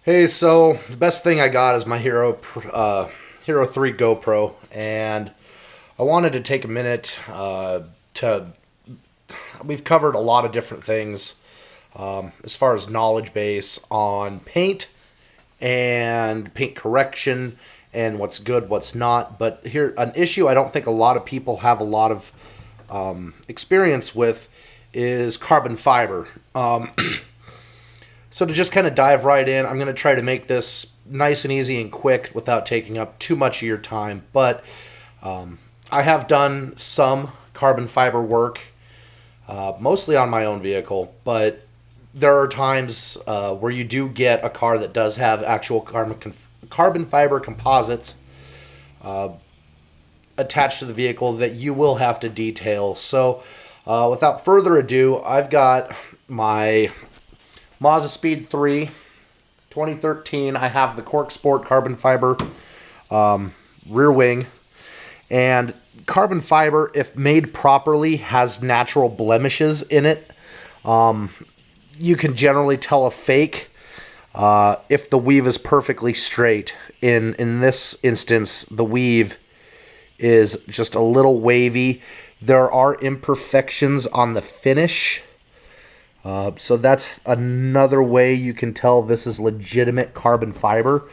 Hey, so the best thing I got is my Hero 3 GoPro, and I wanted to take a minute to. We've covered a lot of different things as far as knowledge base on paint and paint correction and what's good, what's not. But here, an issue I don't think a lot of people have a lot of experience with is carbon fiber. So to just kind of dive right in, I'm going to try to make this nice and easy and quick without taking up too much of your time. But I have done some carbon fiber work, mostly on my own vehicle. But there are times where you do get a car that does have actual carbon fiber composites attached to the vehicle that you will have to detail. So without further ado, I've got my Mazda Speed 3 2013. I have the Cork Sport carbon fiber rear wing. And carbon fiber, if made properly, has natural blemishes in it. You can generally tell a fake if the weave is perfectly straight. In this instance, the weave is just a little wavy. There are imperfections on the finish. So that's another way you can tell this is legitimate carbon fiber.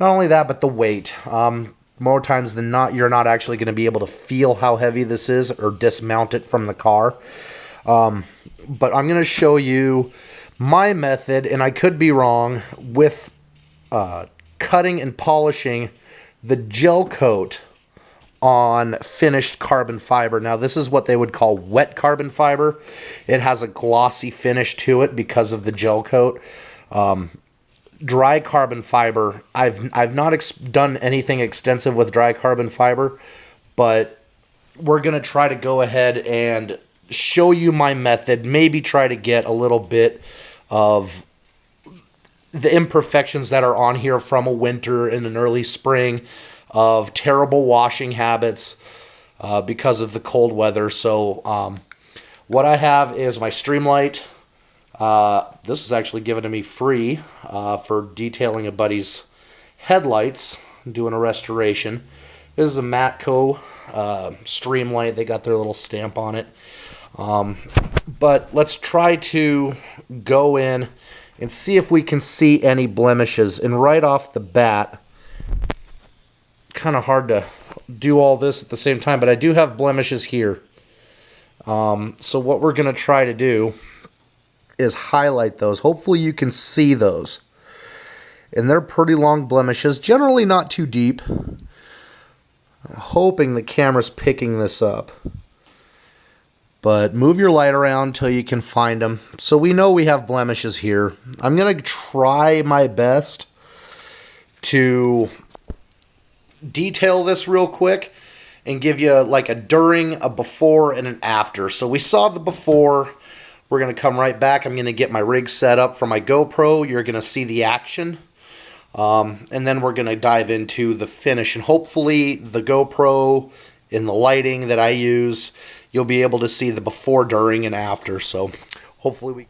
Not only that, but the weight. More times than not, you're not actually going to be able to feel how heavy this is or dismount it from the car. But I'm going to show you my method, and I could be wrong, with cutting and polishing the gel coat on finished carbon fiber. Now, this is what they would call wet carbon fiber. It has a glossy finish to it because of the gel coat. Dry carbon fiber, I've not done anything extensive with dry carbon fiber, but we're going to try to go ahead and show you my method, maybe try to get a little bit of the imperfections that are on here from a winter and an early spring of terrible washing habits because of the cold weather. So what I have is my Streamlight. This was actually given to me free for detailing a buddy's headlights, doing a restoration. This is a Matco Streamlight. They got their little stamp on it. But let's try to go in and see if we can see any blemishes. And right off the bat, kind of hard to do all this at the same time, but I do have blemishes here. So what we're going to try to do is highlight those. Hopefully you can see those. And they're pretty long blemishes, generally not too deep. I'm hoping the camera's picking this up. But move your light around until you can find them. So we know we have blemishes here. I'm going to try my best to detail this real quick and give you like a during, a before, and an after. So we saw the before. We're going to come right back. I'm going to get my rig set up for my GoPro. You're going to see the action. And then we're going to dive into the finish. And hopefully the GoPro and the lighting that I use, you'll be able to see the before, during, and after. So hopefully we...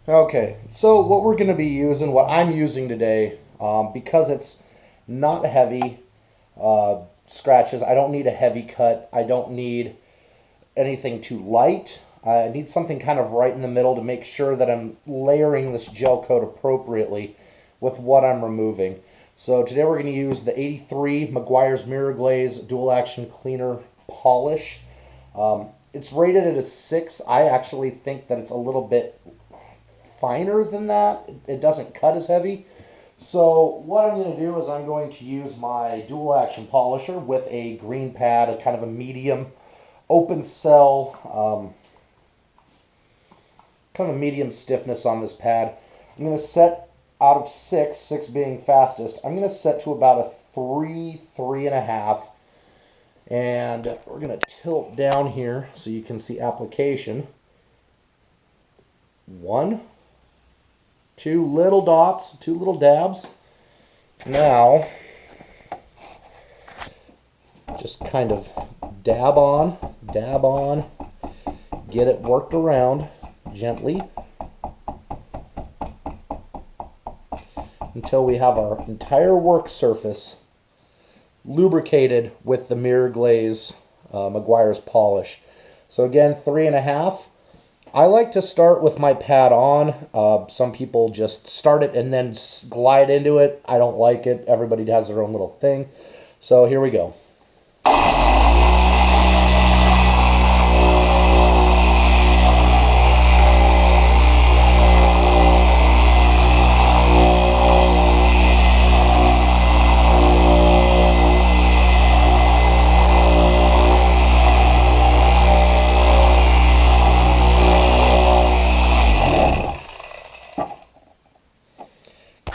Okay, so what we're going to be using, what I'm using today, because it's not heavy scratches, I don't need a heavy cut. I don't need anything too light. I need something kind of right in the middle to make sure that I'm layering this gel coat appropriately with what I'm removing. So today we're going to use the 83 Meguiar's Mirror Glaze Dual Action Cleaner Polish. It's rated at a 6. I actually think that it's a little bit finer than that. It doesn't cut as heavy. So what I'm going to do is I'm going to use my dual action polisher with a green pad, a kind of a medium open cell, kind of a medium stiffness on this pad. I'm going to set out of 6, 6 being fastest, I'm going to set to about a 3, 3.5. And we're going to tilt down here so you can see application. 1, 2 little dots, 2 little dabs. Now, just kind of dab on, get it worked around gently. until we have our entire work surface lubricated with the Mirror Glaze Meguiar's polish. So again, 3.5. I like to start with my pad on. Some people just start it and then glide into it. I don't like it. Everybody has their own little thing. So here we go.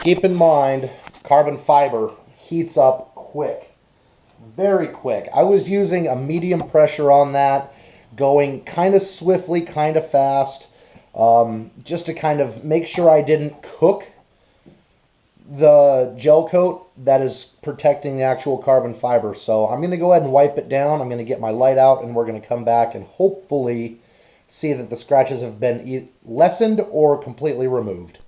Keep in mind, carbon fiber heats up quick, very quick. I was using a medium pressure on that, going kind of swiftly, kind of fast, just to kind of make sure I didn't cook the gel coat that is protecting the actual carbon fiber. So I'm going to go ahead and wipe it down. I'm going to get my light out, and we're going to come back and hopefully see that the scratches have been lessened or completely removed.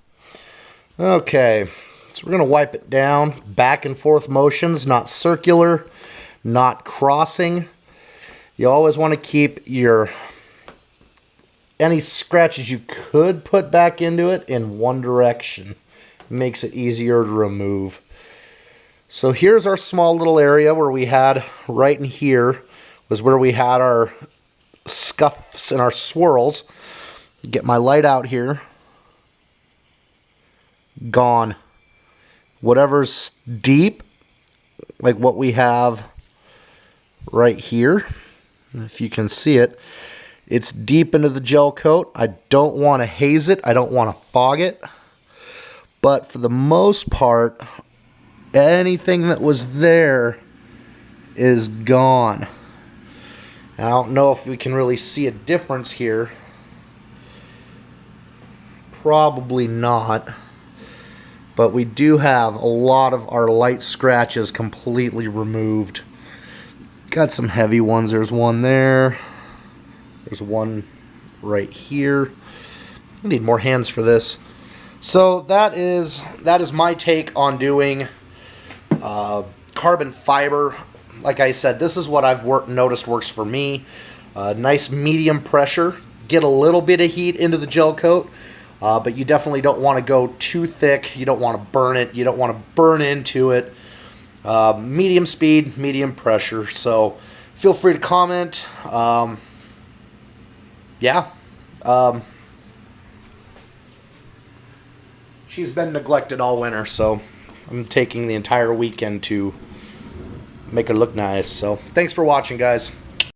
Okay, so we're going to wipe it down, back and forth motions, not circular, not crossing. You always want to keep any scratches you could put back into it in one direction. It makes it easier to remove. So here's our small little area where we had, right in here, was where we had our scuffs and our swirls. Get my light out here. Gone. Whatever's deep, like what we have right here, if you can see it, it's deep into the gel coat. I don't want to haze it. I don't want to fog it. But for the most part, anything that was there is gone. I don't know if we can really see a difference here. Probably not. But we do have a lot of our light scratches completely removed. Got some heavy ones. There's one there. There's one right here. I need more hands for this. So that is my take on doing carbon fiber. Like I said, this is what I've noticed works for me. Nice medium pressure. Get a little bit of heat into the gel coat. But you definitely don't want to go too thick. You don't want to burn it. You don't want to burn into it. Medium speed, medium pressure. So feel free to comment. She's been neglected all winter, so I'm taking the entire weekend to make her look nice. So thanks for watching, guys.